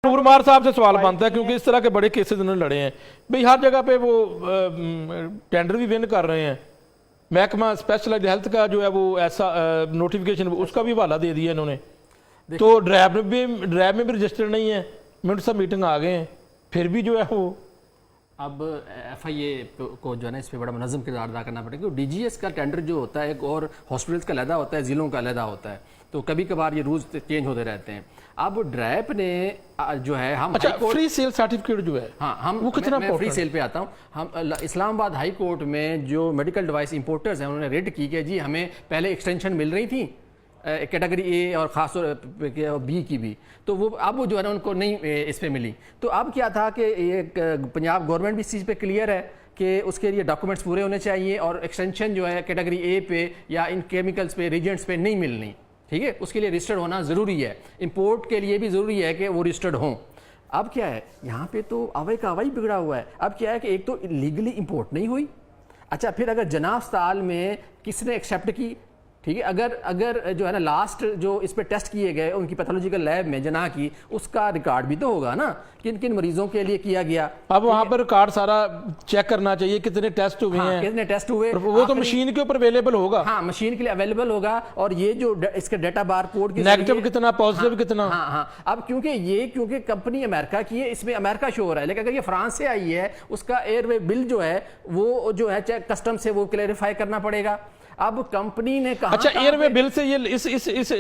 नूरमार साहब से सवाल बनता है क्योंकि इस तरह के बड़े केसेस उन्होंने लड़े हैं भाई। हर जगह पे वो टेंडर भी विन कर रहे हैं। महकमा स्पेशलाइज्ड हेल्थ का जो है वो ऐसा नोटिफिकेशन उसका भी हवाला दे दिया इन्होंने। तो ड्राइव में भी रजिस्टर नहीं है। मिनट सब मीटिंग आ गए हैं फिर भी जो है वो अब FIA को जो है ना इस पर बड़ा मुनज़्ज़म किरदार अदा करना पड़ेगा। क्योंकि DGS का टेंडर जो होता है और हॉस्पिटल्स का अलहदा होता है, ज़िलों का अलहदा होता है, तो कभी कभार ये रूल्स चेंज होते रहते हैं। अब ड्रैप ने जो है हम फ्री सेल सर्टिफिकेट जो है हम वो कितना मैं फ्री सेल पे आता हूँ। हम इस्लामाबाद हाई कोर्ट में जो मेडिकल डिवाइस इंपोर्टर्स हैं उन्होंने रेड की कि जी हमें पहले एक्सटेंशन मिल रही थी कैटेगरी A और ख़ास तौर B की भी, तो वो अब वो जो है ना उनको नहीं इस पर मिली। तो अब क्या था कि एक पंजाब गवर्नमेंट भी इस चीज़ पे क्लियर है कि उसके लिए डॉक्यूमेंट्स पूरे होने चाहिए और एक्सटेंशन जो है कैटेगरी A पे या इन केमिकल्स पे रिजेंट्स पे नहीं मिलनी, ठीक है। उसके लिए रजिस्टर्ड होना ज़रूरी है। इंपोर्ट के लिए भी ज़रूरी है कि वो रजिस्टर्ड हों। अब क्या है यहाँ पे तो अवय का अवय बिगड़ा हुआ है। अब क्या है कि एक तो लीगली इंपोर्ट नहीं हुई, अच्छा फिर अगर जनाब अस्पताल में किसने एक्सेप्ट की, ठीक है, अगर जो है ना लास्ट जो इस पे टेस्ट किए गए उनकी पैथोलॉजिकल लैब में जना की, उसका रिकॉर्ड भी तो होगा ना किन किन मरीजों के लिए किया गया। अब वहाँ पर रिकॉर्ड सारा चेक करना चाहिए कितने टेस्ट हुए हैं, कितने टेस्ट हुए, वो तो मशीन के ऊपर अवेलेबल होगा। हाँ, मशीन के लिए अवेलेबल होगा। और ये जो इसके डेटा बार कोड नेगेटिव कितना पॉजिटिव कितना। हाँ। अब क्योंकि कंपनी अमेरिका की है, इसमें अमेरिका शो हो रहा है, लेकिन अगर ये फ्रांस से आई है उसका एयरवे बिल जो है वो जो है कस्टम से वो क्लैरिफाई करना पड़ेगा। अब कंपनी ने कहा अच्छा एयरवे बिल से ये इस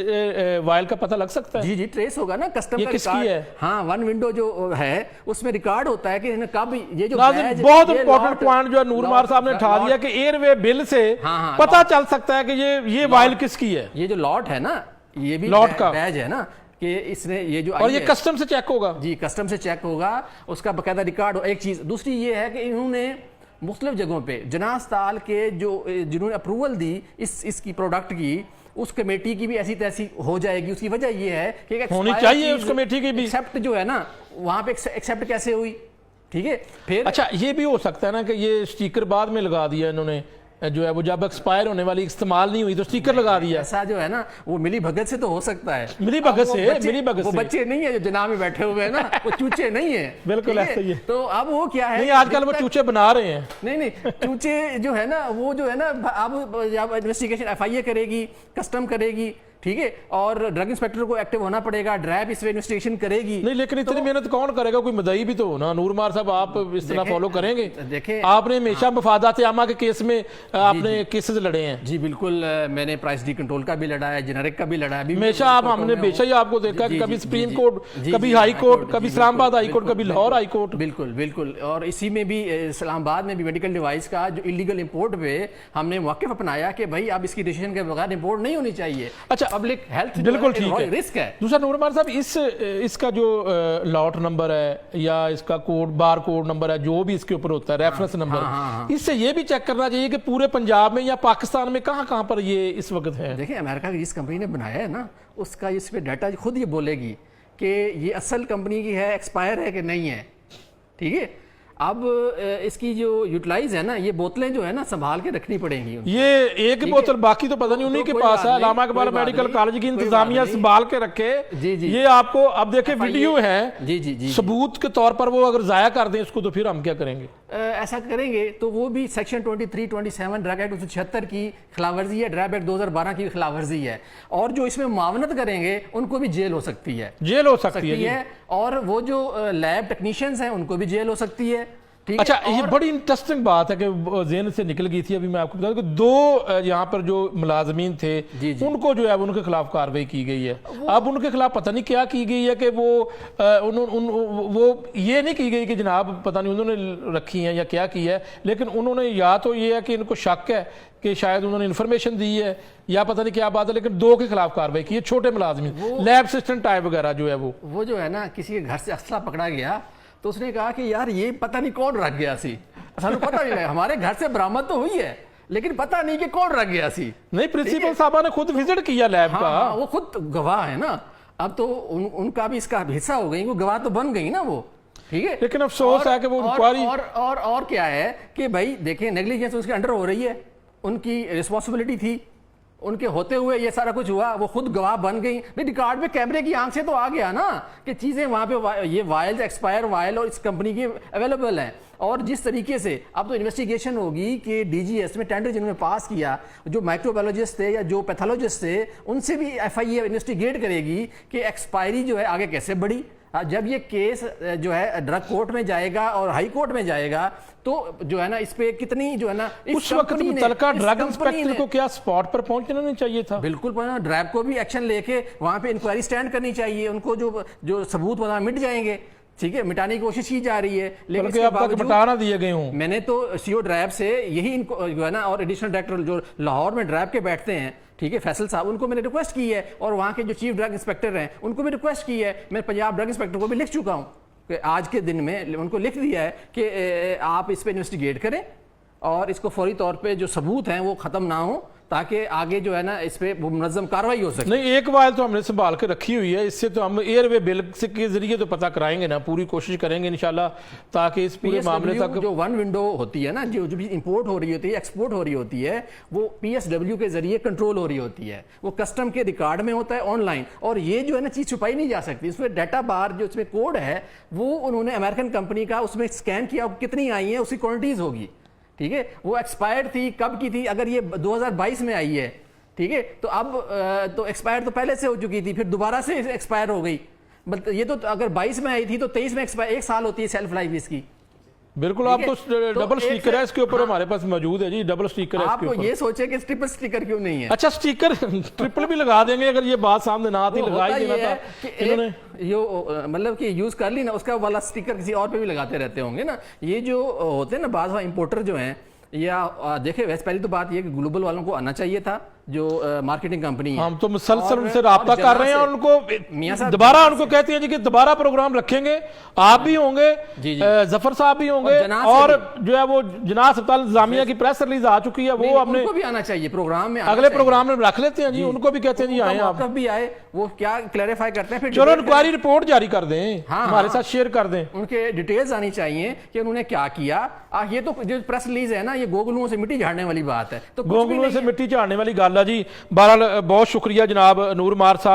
वायल का पता लग सकता है? जी ट्रेस होगा ना कस्टम का किसकी है? हाँ, वन विंडो जो है उसमें रिकॉर्ड होता है कि कब ये जो बहुत इंपॉर्टेंट पॉइंट जो नूरमार साहब ने उठा दिया कि एयरवे बिल से पता चल सकता है कि ये वायल किसकी है। ये जो लॉट है ना, ये भी लॉट का बैज है ना कि इसने ये जो और ये कस्टम से चेक होगा। जी कस्टम से चेक होगा, उसका बकायदा रिकॉर्ड। एक चीज दूसरी ये है कि इन्होंने मुख्तलिफ जगहों पे जनाब अस्पताल के जिन्होंने अप्रूवल दी इसकी प्रोडक्ट की, उस कमेटी की भी ऐसी तैसी हो जाएगी। उसकी वजह ये है कि होनी चाहिए उस कमेटी की भी एक्सेप्ट जो है ना, वहां पे एक्सेप्ट कैसे हुई, ठीक है। फिर अच्छा ये भी हो सकता है ना कि ये स्टिकर बाद में लगा दिया इन्होंने, जो है वो जब एक्सपायर होने वाली इस्तेमाल नहीं हुई तो स्टिकर लगा दिया। ऐसा जो है ना वो मिली भगत से तो हो सकता है। मिली भगत से वो बच्चे नहीं है जो जनाब में बैठे हुए हैं ना, वो चूचे नहीं है। बिल्कुल ऐसा ही है। तो अब वो क्या है, नहीं आजकल वो चूचे बना रहे हैं। नहीं चूचे जो है ना वो जो है ना अब इन्वेस्टिगेशन FIA करेगी, कस्टम करेगी, ठीक है, और ड्रग इंस्पेक्टर को एक्टिव होना पड़ेगा, ड्रैप इस पे इन्वेस्टिगेशन करेगी। नहीं लेकिन इतनी मेहनत कौन करेगा, कोई मदई भी तो हो ना। नूरमार साहब आप इस तरह फॉलो करेंगे? देखें आपने हमेशा मफादात आमा के केस में आपने केसेस लड़े हैं। जी बिल्कुल, मैंने प्राइस डी कंट्रोल का भी लड़ा है, जेनेरिक का भी लड़ा है हमेशा। आप हमने हमेशा ही आपको देखा कि कभी सुप्रीम कोर्ट, कभी हाई कोर्ट, कभी इस्लामाबाद हाई कोर्ट, कभी लाहौर हाई कोर्ट। बिल्कुल। और इसी में भी इस्लामाबाद में भी मेडिकल डिवाइस का जो इलीगल इंपोर्ट पे हमने मौक़िफ़ अपनाया कि भाई अब इसकी डिसीजन के बगैर इंपोर्ट नहीं होनी चाहिए। अच्छा पब्लिक हेल्थ बिल्कुल ठीक है, रिस्क है। दूसरा नूरमार साहब इसका जो लॉट नंबर है या इसका कोड बार कोड नंबर है जो भी इसके ऊपर होता है, रेफरेंस नंबर, इससे ये भी चेक करना चाहिए कि पूरे पंजाब में या पाकिस्तान में कहां पर ये इस वक्त है। देखिए अमेरिका की जिस कंपनी ने बनाया है ना, उसका इस पे डाटा खुद ये बोलेगी कि ये असल कंपनी की है, एक्सपायर है कि नहीं है, ठीक है। अब इसकी जो यूटिलाइज है ना, ये बोतलें जो है ना संभाल के रखनी पड़ेंगी। ये एक बोतल बाकी तो पता नहीं उन्हीं के पास है। अल्लामा इकबाल मेडिकल कॉलेज की इंतजामिया संभाल के रखे। जी ये आपको अब देखे वीडियो है, जी सबूत के तौर पर वो अगर जाया कर दें इसको तो फिर हम क्या करेंगे? ऐसा करेंगे तो वो भी सेक्शन 23, 27 ड्रग एक्ट 1976 की खिलाफवर्जी है, ड्रग एक्ट 2012 की खिलाफवर्जी है। और जो इसमें मुआवनत करेंगे उनको भी जेल हो सकती है, और वो जो लैब टेक्नीशियंस हैं उनको भी जेल हो सकती है। अच्छा ये बड़ी इंटरेस्टिंग बात है कि ज़हन से निकल गई थी। अभी मैं आपको बता दूं कि 2 यहाँ पर जो मुलाजमीन थे उनको जो है उनके खिलाफ कार्रवाई की गई है। अब उनके खिलाफ पता नहीं क्या की गई है कि वो ये नहीं की गई कि जनाब पता नहीं उन्होंने रखी है या क्या की है, लेकिन उन्होंने या तो ये है कि इनको शक है कि शायद उन्होंने इन्फॉर्मेशन दी है या पता नहीं क्या बात है, लेकिन 2 के खिलाफ कार्रवाई की है। छोटे मुलाजमीन, लैब असिस्टेंट टाइप वगैरह जो है वो जो है ना, किसी के घर से असला पकड़ा गया तो उसने कहा कि यार ये पता नहीं कौन रख गया सी, सानू पता नहीं लगा, हमारे घर से बरामद तो हुई है लेकिन पता नहीं कि कौन रख गया सी। नहीं, प्रिंसिपल साहब ने खुद विजिट किया लैब का। वो खुद गवाह है ना। अब तो उनका भी इसका हिस्सा हो गई, वो गवाह तो बन गई ना वो, ठीक है। लेकिन अफसोस है कि वो इंक्वायरी और क्या है कि भाई देखिए नेग्लिजेंस उसके अंडर हो रही है, उनकी रिस्पॉन्सिबिलिटी थी, उनके होते हुए ये सारा कुछ हुआ, वो खुद गवाह बन गई। भाई रिकॉर्ड में कैमरे की आंख से तो आ गया ना कि चीज़ें वहाँ पे ये वायल्स, एक्सपायर वायल और इस कंपनी की अवेलेबल हैं। और जिस तरीके से अब तो इन्वेस्टिगेशन होगी कि डीजीएस में टेंडर जिन्होंने पास किया, जो माइक्रोबायोलॉजिस्ट थे या जो पैथोलॉजिस्ट थे, उनसे भी एफआईए इन्वेस्टिगेट करेगी कि एक्सपायरी जो है आगे कैसे बढ़ी। जब ये केस जो है ड्रग कोर्ट में जाएगा और हाई कोर्ट में जाएगा तो जो है ना इस पे कितनी जो है ना उस वक्त मुतलका ड्रग इंस्पेक्टर को क्या स्पॉट पर पहुंचना नहीं चाहिए था? बिल्कुल ड्रैब को भी एक्शन लेके वहां पे इंक्वायरी स्टैंड करनी चाहिए। उनको जो सबूत वहां मिट जाएंगे, ठीक है, मिटाने की कोशिश की जा रही है, लेकिन इसके बावजूद मिटाना दिए गए हूं। मैंने तो सीओ ड्रैब से यही इनको जो है ना, और एडिशनल डायरेक्टर जो लाहौर में ड्रैब के बैठते हैं, ठीक है, फैसल साहब, उनको मैंने रिक्वेस्ट की है, और वहाँ के जो चीफ ड्रग इंस्पेक्टर हैं उनको भी रिक्वेस्ट की है। मैं पंजाब ड्रग इंस्पेक्टर को भी लिख चुका हूँ कि आज के दिन में उनको लिख दिया है कि आप इस पर इन्वेस्टिगेट करें और इसको फौरी तौर पे जो सबूत हैं वो ख़त्म ना हो, ताकि आगे जो है ना इस पे मुनज़्ज़म कार्रवाई हो सके। नहीं, एक वायल तो हमने संभाल के रखी हुई है, इससे तो हम एयरवे बिल के जरिए तो पता कराएंगे ना, पूरी कोशिश करेंगे इंशाल्लाह, ताकि इस पूरे मामले तक जो वन विंडो होती है ना, जो भी इंपोर्ट हो रही होती है, एक्सपोर्ट हो रही होती है, वो PSW के जरिए कंट्रोल हो रही होती है, वो कस्टम के रिकॉर्ड में होता है ऑनलाइन, और ये जो है ना चीज़ छुपाई नहीं जा सकती। इसमें डाटा बार जो इसमें कोड है वो उन्होंने अमेरिकन कंपनी का उसमें स्कैन किया, कितनी आई है उसकी क्वांटिटीज होगी, ठीक है, वो एक्सपायर्ड थी, कब की थी, अगर ये 2022 में आई है, ठीक है, तो अब तो एक्सपायर तो पहले से हो चुकी थी, फिर दोबारा से एक्सपायर हो गई। मतलब ये तो अगर 22 में आई थी तो 23 में एक्सपायर, 1 साल होती है सेल्फ लाइफ इसकी। बिल्कुल, आप तो डबल स्टिकर है इसके ऊपर, हाँ, हमारे पास मौजूद है जी, डबल स्टिकर है इसके ऊपर। आप ये सोचे कि ट्रिपल स्टिकर क्यों नहीं है? अच्छा, स्टिकर ट्रिपल भी लगा देंगे, अगर ये बात सामने ना आती, लगा ही देना था इन्होंने। ये मतलब कि यूज कर ली ना, उसका वाला स्टिकर किसी और पे भी लगाते रहते होंगे ना। ये जो होते हैं ना बाज़ इंपोर्टर जो हैं, या देखिए वैसे पहली तो बात ये कि ग्लोबल वालों को आना चाहिए था, जो मार्केटिंग कंपनी है। हम तो मुसलसल उनसे राब्ता कर रहे हैं और उनको दोबारा उनको कहते हैं जी कि दोबारा प्रोग्राम रखेंगे, आप भी होंगे, जफर साहब भी होंगे, और जो है वो जना अस्पताल इंतजामिया की प्रेस रिलीज आ चुकी है, वो हमने उनको भी आना चाहिए प्रोग्राम में, अगले प्रोग्राम में रख लेते हैं जी, उनको भी कहते हैं जी आए आप भी आए, वो क्या क्लैरिफाई करते हैं, फिर चलो इंक्वायरी रिपोर्ट जारी कर दें, हमारे साथ शेयर कर दें, उनके डिटेल्स आनी चाहिए कि उन्होंने क्या किया। ये तो जो प्रेस रिलीज है ना, ये गोगलुओं से मिट्टी झाड़ने वाली बात है, तो गोगलुओं से मिट्टी झाड़ने वाली गल है जी। बहरहाल बहुत शुक्रिया जनाब नूर मार साहब।